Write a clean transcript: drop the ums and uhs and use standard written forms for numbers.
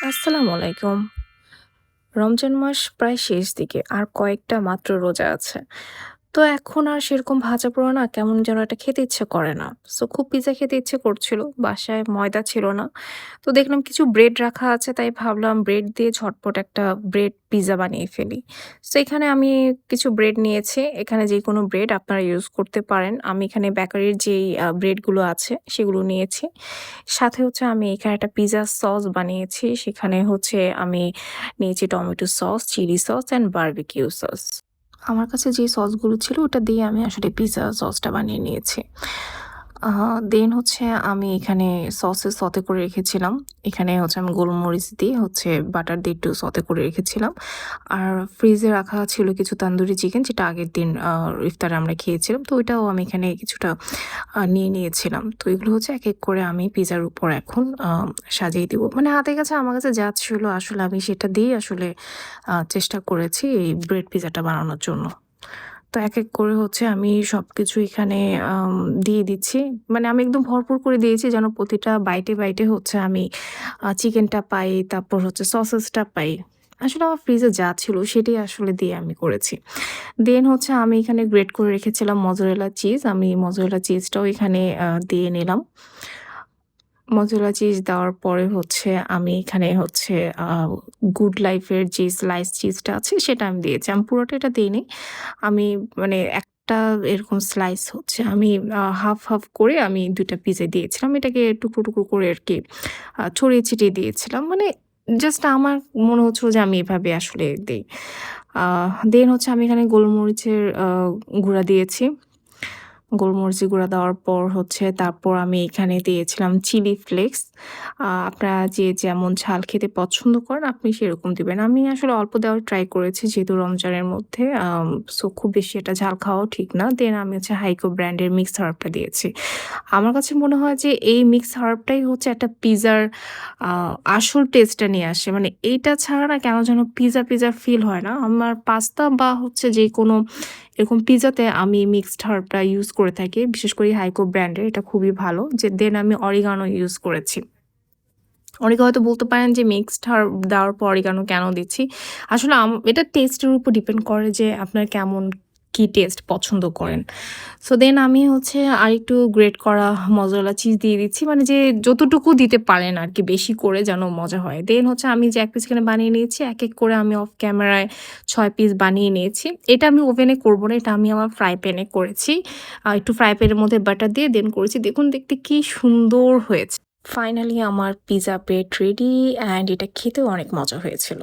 আসসালামু আলাইকুম। রমজান মাস প্রায় শেষ দিকে আর কয়েকটা মাত্র রোজা আছে। তো এখন আর সেরকম ভাজাপোড়া না কেমন যেন একটা খেতে ইচ্ছে করে না। সো খুব পিজ্জা খেতে ইচ্ছে করছিল। বাসায় ময়দা ছিল না। তো দেখলাম কিছু ব্রেড রাখা আছে তাই ভাবলাম ব্রেড দিয়ে ঝটপট একটা ব্রেড পিজ্জা বানিয়ে ফেলি। সো এখানে আমি কিছু ব্রেড নিয়েছি। এখানে যেকোনো ব্রেড আপনারা ইউজ করতে পারেন। আমি এখানে বেকারির যেই ব্রেডগুলো আছে সেগুলো নিয়েছি। সাথে হচ্ছে আমি এখানে একটা পিজ্জা সস বানিয়েছি। সেখানে হচ্ছে আমি নিয়েছি tomato sauce, chilli sauce and barbecue sauce. আমার কাছে যে সসগুলো ছিল ওটা দিয়ে আমি আসলে পিজ্জা সসটা বানিয়ে নিয়েছি। দেন হচ্ছে আমি এখানে সসে সতে করে রেখেছিলাম। এখানে হচ্ছে আমি গোলমরিচ দিয়ে হচ্ছে বাটার দিয়ে একটু সতে করে রেখেছিলাম। আর ফ্রিজে রাখা ছিল কিছু তান্দুরি চিকেন যেটা আগের দিন ইফতারে আমরা খেয়েছিলাম। তো ওইটাও আমি এখানে কিছুটা নিয়ে নিয়েছিলাম। তো এগুলো হচ্ছে এক করে আমি পিজ্জার উপর এখন সাজিয়ে দিব। মানে হাতের কাছে আমার কাছে যা ছিল আসলে আমি সেটা দিয়েই আসলে চেষ্টা করেছি এই ব্রেড পিজ্জাটা বানানোর জন্য। তো এক করে হচ্ছে আমি সবকিছু এখানে আম দিয়ে দিচ্ছি। মানে আমি একদম ভরপুর করে দিয়েছি যেন প্রতিটা বাইটে হচ্ছে আমি চিকেনটা পাই, তারপর হচ্ছে সসেসটা পাই। আসলে আমার ফ্রিজে যা ছিল সেটাই আসলে দিয়ে আমি করেছি। দেন হচ্ছে আমি এখানে গ্রেট করে রেখেছিলাম মজরেলা চিজ। আমি মজরেলা চিজটাও এখানে দিয়ে নিলাম। মজরেলা চিজ দেওয়ার পরে হচ্ছে আমি এখানে হচ্ছে আ গুড লাইফের যে স্লাইস চিজটা আছে সেটা আমি দিয়েছি। আমি পুরোটা এটা দেইনি। আমি মানে একটা এরকম স্লাইস হচ্ছে আমি হাফ করে আমি ২ টা পিজ্জায় দিয়েছিলাম। এটাকে টুকরো করে আরকি ছড়িয়ে ছিটিয়ে দিয়েছিলাম। মানে জাস্ট আমার মনে হচ্ছিল যে আমি এভাবে আসলে দেই। দেন হচ্ছে আমি এখানে গোলমরিচের গুঁড়া দিয়েছি। গোলমরিচের গুঁড়া দেওয়ার পর হচ্ছে তারপর আমি এখানে দিয়েছিলাম চিলি ফ্লেক্স। আপনারা যে যেমন ঝাল খেতে পছন্দ করেন আপনি সেরকম দিবেন। আমি আসলে অল্প দেওয়ার ট্রাই করেছি যেহেতু রমজানের মধ্যে সো খুব বেশি একটা ঝাল খাওয়াও ঠিক না। দেন আমি হচ্ছে হাইকো ব্র্যান্ডের মিক্স হার্বটা দিয়েছি। আমার কাছে মনে হয় যে এই মিক্স হার্বটাই হচ্ছে একটা পিজ্জার আ আসল টেস্টটা নিয়ে আসে। মানে এইটা ছাড়া না কেন যেন পিজ্জা ফিল হয় না। আমার পাস্তা বা হচ্ছে যেকোনো এরকম পিজ্জাতে আমি মিক্সড হার্বটা ইউজ করে থাকি। বিশেষ করে হাইকো ব্র্যান্ডের এটা খুবই ভালো। দেন আমি অরিগানো ইউজ করেছি। অনেকে হয়তো বলতে পারেন যে মিক্সড হার্ব দেওয়ার পর অরিগানো কেন দিচ্ছি? আসলে এটা টেস্টের উপর ডিপেন্ড করে যে আপনার কেমন কি টেস্ট পছন্দ করেন। সো দেন আমি হচ্ছে আরেকটু গ্রেট করা মজরেলা চিজ দিয়ে দিচ্ছি। মানে যে যতটুকু দিতে পারেন আরকি বেশি করে যেন মজা হয়। দেন হচ্ছে আমি যে ১ পিস এখানে বানিয়ে নিয়েছি, এক করে আমি অফ ক্যামেরায় ৬ পিস বানিয়ে নিয়েছি। এটা আমি ওভেনে করব না। এটা আমি আমার ফ্রাই প্যানে করেছি। একটু ফ্রাই প্যানের মধ্যে বাটার দিয়ে দেন করেছি। দেখুন দেখতে কি সুন্দর হয়েছে। ফাইনালি আমার পিজ্জা ব্রেড রেডি অ্যান্ড এটা খেতেও অনেক মজা হয়েছিল।